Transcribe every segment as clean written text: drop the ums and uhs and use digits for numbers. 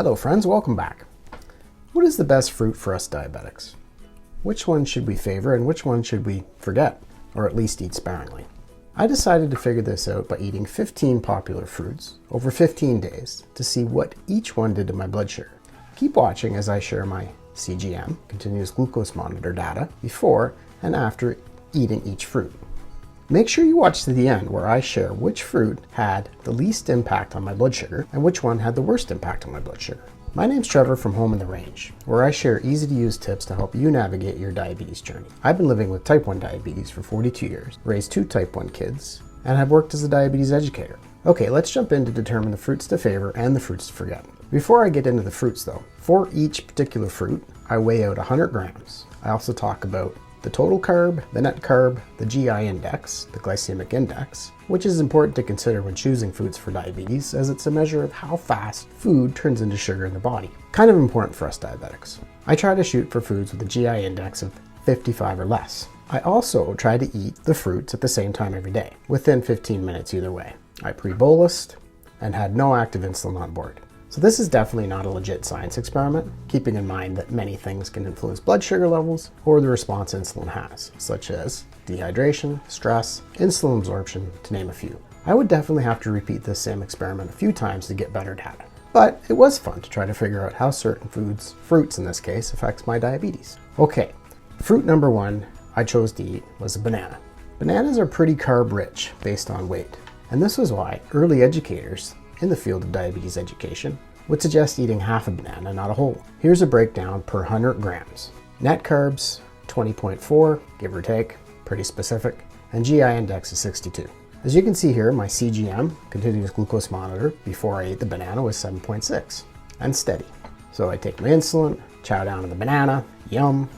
Hello friends, welcome back. What is the best fruit for us diabetics? Which one should we favor and which one should we forget, or at least eat sparingly? I decided to figure this out by eating 15 popular fruits over 15 days to see what each one did to my blood sugar. Keep watching as I share my CGM, continuous glucose monitor data, before and after eating each fruit. Make sure you watch to the end where I share which fruit had the least impact on my blood sugar and which one had the worst impact on my blood sugar. My name's Trevor from Home in the Range, where I share easy to use tips to help you navigate your diabetes journey. I've been living with type 1 diabetes for 42 years, raised 2 type 1 kids, and have worked as a diabetes educator. Okay, let's jump in to determine the fruits to favor and the fruits to forget. Before I get into the fruits though, for each particular fruit, I weigh out 100 grams. I also talk about the total carb, the net carb, the GI index, the glycemic index, which is important to consider when choosing foods for diabetes, as it's a measure of how fast food turns into sugar in the body. Kind of important for us diabetics. I try to shoot for foods with a GI index of 55 or less. I also try to eat the fruits at the same time every day, within 15 minutes either way. I pre-bolused and had no active insulin on board. So this is definitely not a legit science experiment, keeping in mind that many things can influence blood sugar levels or the response insulin has, such as dehydration, stress, insulin absorption, to name a few. I would definitely have to repeat this same experiment a few times to get better data. But it was fun to try to figure out how certain foods, fruits in this case, affects my diabetes. Okay, fruit number 1 I chose to eat was a banana. Bananas are pretty carb rich based on weight, and this was why early educators in the field of diabetes education would suggest eating half a banana, not a whole. Here's a breakdown per 100 grams. Net carbs, 20.4, give or take, pretty specific, and GI index is 62. As you can see here, my CGM, continuous glucose monitor, before I ate the banana was 7.6, and steady. So I take my insulin, chow down on the banana, yum.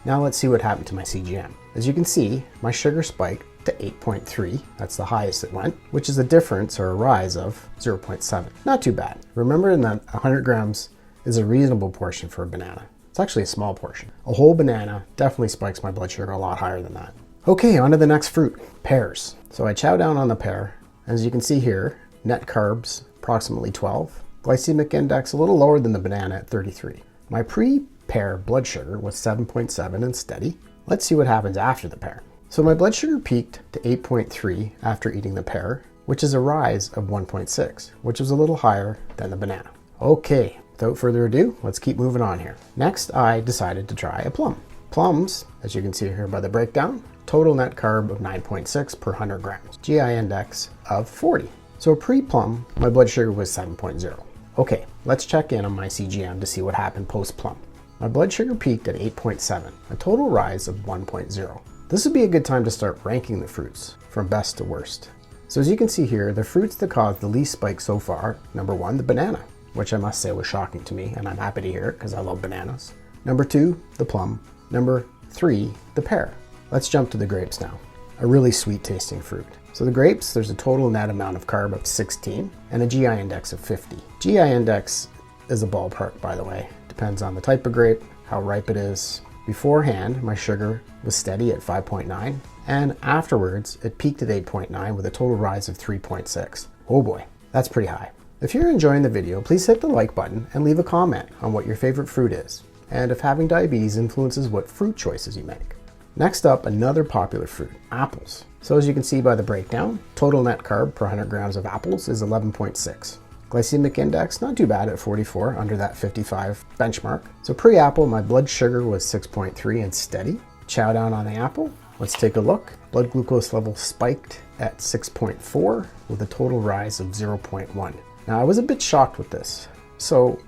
Now let's see what happened to my CGM. As you can see, my sugar spiked to 8.3, that's the highest it went, which is a difference or a rise of 0.7. Not too bad. Remember that 100 grams is a reasonable portion for a banana. It's actually a small portion. A whole banana definitely spikes my blood sugar a lot higher than that. Okay, on to the next fruit, pears. So I chow down on the pear. As you can see here, net carbs approximately 12, glycemic index a little lower than the banana at 33. My pre-pear blood sugar was 7.7 and steady. Let's see what happens after the pear. So my blood sugar peaked to 8.3 after eating the pear, which is a rise of 1.6, which was a little higher than the banana. Okay, without further ado, let's keep moving on here. Next, I decided to try a plum. Plums, as you can see here by the breakdown, total net carb of 9.6 per 100 grams, GI index of 40. So pre-plum, my blood sugar was 7.0. Okay, let's check in on my CGM to see what happened post-plum. My blood sugar peaked at 8.7, a total rise of 1.0. This would be a good time to start ranking the fruits from best to worst. So as you can see here, the fruits that caused the least spike so far, number 1, the banana, which I must say was shocking to me, and I'm happy to hear it because I love bananas. Number 2, the plum. Number 3, the pear. Let's jump to the grapes now. A really sweet tasting fruit. So the grapes, there's a total net amount of carb of 16 and a GI index of 50. GI index is a ballpark, by the way. Depends on the type of grape, how ripe it is. Beforehand, my sugar was steady at 5.9, and afterwards, it peaked at 8.9 with a total rise of 3.6. Oh boy, that's pretty high. If you're enjoying the video, please hit the like button and leave a comment on what your favorite fruit is, and if having diabetes influences what fruit choices you make. Next up, another popular fruit, apples. So as you can see by the breakdown, total net carb per 100 grams of apples is 11.6. Glycemic index, not too bad at 44, under that 55 benchmark. So pre-apple, my blood sugar was 6.3 and steady. Chow down on the apple. Let's take a look. Blood glucose level spiked at 6.4 with a total rise of 0.1. Now I was a bit shocked with this. So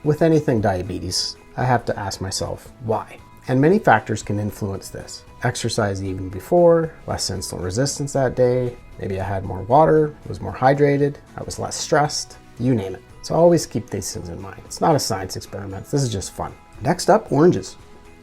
with anything diabetes, I have to ask myself why. And many factors can influence this. Exercise the evening before, less insulin resistance that day, maybe I had more water, was more hydrated, I was less stressed, you name it. So always keep these things in mind. It's not a science experiment, this is just fun. Next up, oranges.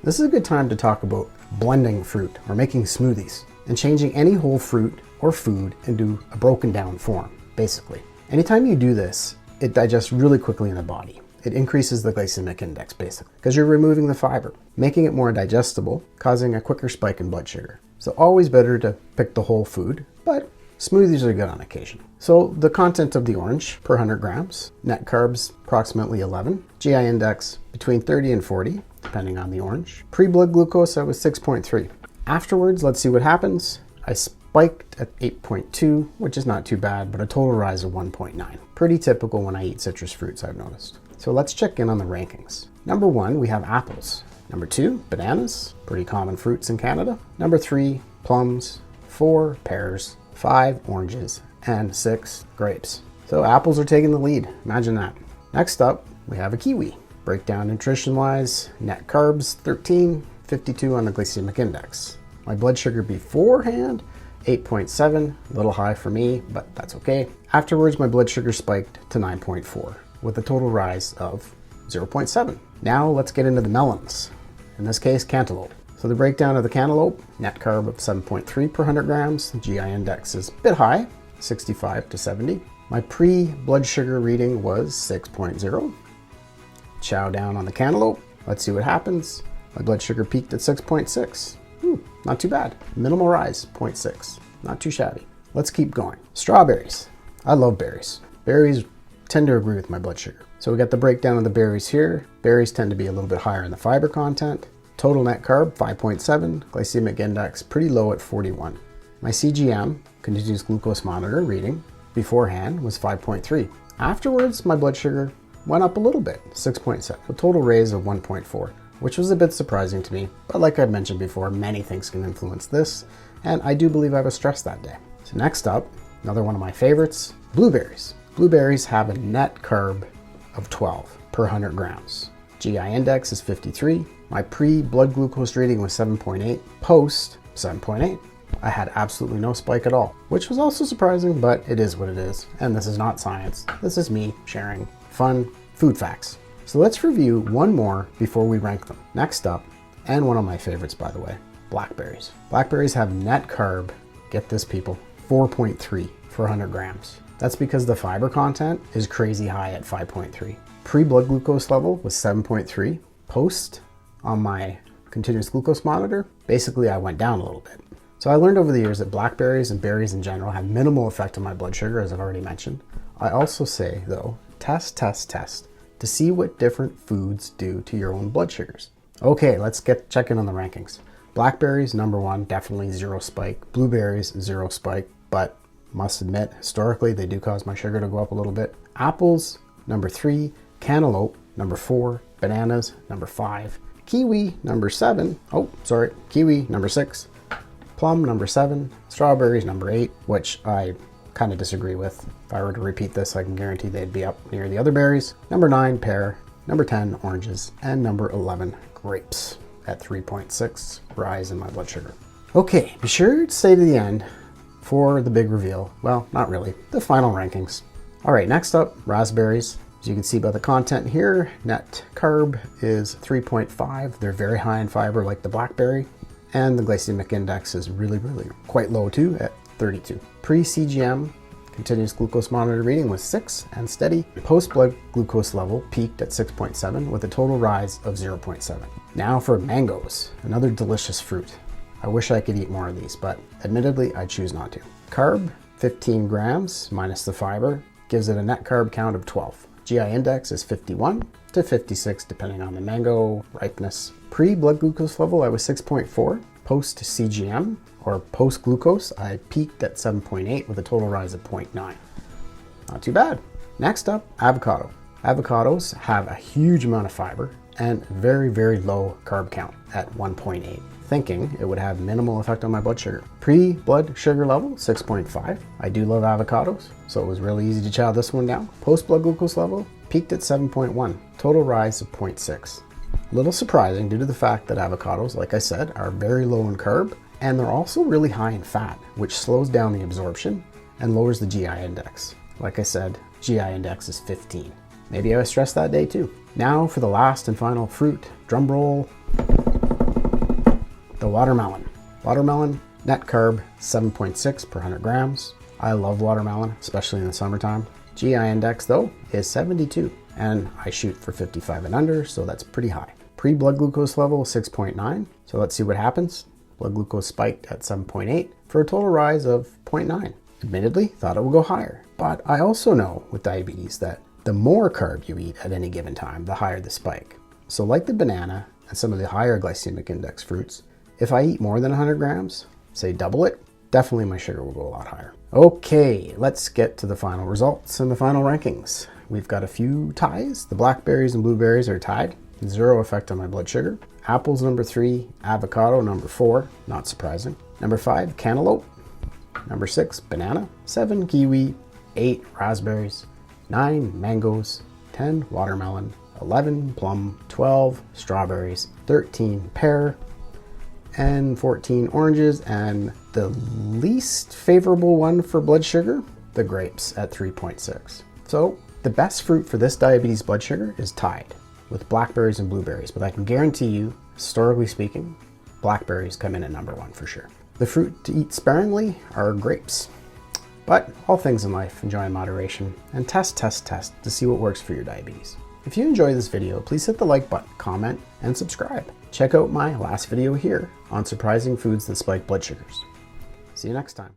This is a good time to talk about blending fruit or making smoothies and changing any whole fruit or food into a broken down form, basically. Anytime you do this, it digests really quickly in the body. It increases the glycemic index, basically, because you're removing the fiber, making it more digestible, causing a quicker spike in blood sugar. So always better to pick the whole food, but Smoothies are good on occasion. So the content of the orange per 100 grams, net carbs approximately 11, GI index between 30 and 40, depending on the orange. Pre-blood glucose, I was 6.3. Afterwards, let's see what happens. I spiked at 8.2, which is not too bad, but a total rise of 1.9. Pretty typical when I eat citrus fruits, I've noticed. So let's check in on the rankings. Number 1, we have apples. Number 2, bananas, pretty common fruits in Canada. Number 3, plums. 4, pears. 5, oranges. And 6, grapes. So apples are taking the lead, imagine that. Next up, we have a kiwi. Breakdown nutrition-wise, net carbs 13, 52 on the glycemic index. My blood sugar beforehand, 8.7, a little high for me, but that's okay. Afterwards, my blood sugar spiked to 9.4 with a total rise of 0.7. Now let's get into the melons. In this case, cantaloupe. So the breakdown of the cantaloupe, net carb of 7.3 per 100 grams. GI index is a bit high, 65 to 70. My pre-blood sugar reading was 6.0. Chow down on the cantaloupe. Let's see what happens. My blood sugar peaked at 6.6. Not too bad. Minimal rise, 0.6. Not too shabby. Let's keep going. Strawberries. I love berries. Berries tend to agree with my blood sugar. So we got the breakdown of the berries here. Berries tend to be a little bit higher in the fiber content. Total net carb, 5.7. Glycemic index, pretty low at 41. My CGM, continuous glucose monitor reading, beforehand was 5.3. Afterwards, my blood sugar went up a little bit, 6.7. A total raise of 1.4. Which was a bit surprising to me, but like I mentioned before, many things can influence this, and I do believe I was stressed that day. So next up, another one of my favorites, blueberries. Blueberries have a net carb of 12 per 100 grams. GI index is 53. My pre-blood glucose reading was 7.8, post 7.8. I had absolutely no spike at all, which was also surprising, but it is what it is, and this is not science. This is me sharing fun food facts. So let's review one more before we rank them. Next up, and one of my favorites by the way, blackberries. Blackberries have net carb, get this people, 4.3 for 100 grams. That's because the fiber content is crazy high at 5.3. Pre-blood glucose level was 7.3. Post on my continuous glucose monitor, basically I went down a little bit. So I learned over the years that blackberries and berries in general have minimal effect on my blood sugar, as I've already mentioned. I also say though, test to see what different foods do to your own blood sugars. Okay, let's check in on the rankings. Blackberries, number 1, definitely 0 spike. Blueberries, 0 spike, but must admit, historically, they do cause my sugar to go up a little bit. Apples, number 3. Cantaloupe, number 4. Bananas, number 5. Kiwi, number 7. Kiwi, number 6. Plum, number 7. Strawberries, number 8, which I kind of disagree with. If I were to repeat this, I can guarantee they'd be up near the other berries. Number 9, pear. Number 10, oranges. And number 11, grapes at 3.6 rise in my blood sugar. Okay, be sure to stay to the end for the big reveal. Well, not really, the final rankings. All right, next up, raspberries. As you can see by the content here, net carb is 3.5. They're very high in fiber like the blackberry. And the glycemic index is really quite low too at 32. Pre-CGM, continuous glucose monitor reading was 6 and steady. Post-blood glucose level peaked at 6.7 with a total rise of 0.7. Now for mangoes, another delicious fruit. I wish I could eat more of these, but admittedly, I choose not to. Carb, 15 grams minus the fiber, gives it a net carb count of 12. GI index is 51 to 56, depending on the mango ripeness. Pre-blood glucose level, I was 6.4. Post-CGM, or post-glucose, I peaked at 7.8 with a total rise of 0.9. Not too bad. Next up, avocado. Avocados have a huge amount of fiber and very low carb count at 1.8, thinking it would have minimal effect on my blood sugar. Pre-blood sugar level, 6.5. I do love avocados, so it was really easy to chow this one down. Post-blood glucose level, peaked at 7.1, total rise of 0.6. A little surprising due to the fact that avocados, like I said, are very low in carb, and they're also really high in fat, which slows down the absorption and lowers the GI index. Like I said, GI index is 15. Maybe I was stressed that day too. Now for the last and final fruit, drum roll, the watermelon. Watermelon, net carb, 7.6 per 100 grams. I love watermelon, especially in the summertime. GI index though is 72, and I shoot for 55 and under, so that's pretty high. Pre-blood glucose level, 6.9. So let's see what happens. Blood glucose spiked at 7.8 for a total rise of 0.9. Admittedly, thought it would go higher, but I also know with diabetes that the more carb you eat at any given time, the higher the spike. So like the banana and some of the higher glycemic index fruits, if I eat more than 100 grams, say double it, definitely my sugar will go a lot higher. Okay, let's get to the final results and the final rankings. We've got a few ties. The blackberries and blueberries are tied. 0 effect on my blood sugar. Apples number 3, avocado number 4, not surprising. Number 5, cantaloupe. Number 6, banana. 7, kiwi. 8, raspberries. 9, mangoes. 10, watermelon. 11, plum. 12, strawberries. 13, pear. And 14, oranges. And the least favorable one for blood sugar, the grapes at 3.6. So the best fruit for this diabetes blood sugar is tied with blackberries and blueberries, but I can guarantee you, historically speaking, blackberries come in at number 1 for sure. The fruit to eat sparingly are grapes. But all things in life, enjoy in moderation and test to see what works for your diabetes. If you enjoy this video, please hit the like button, comment, and subscribe. Check out my last video here on surprising foods that spike blood sugars. See you next time.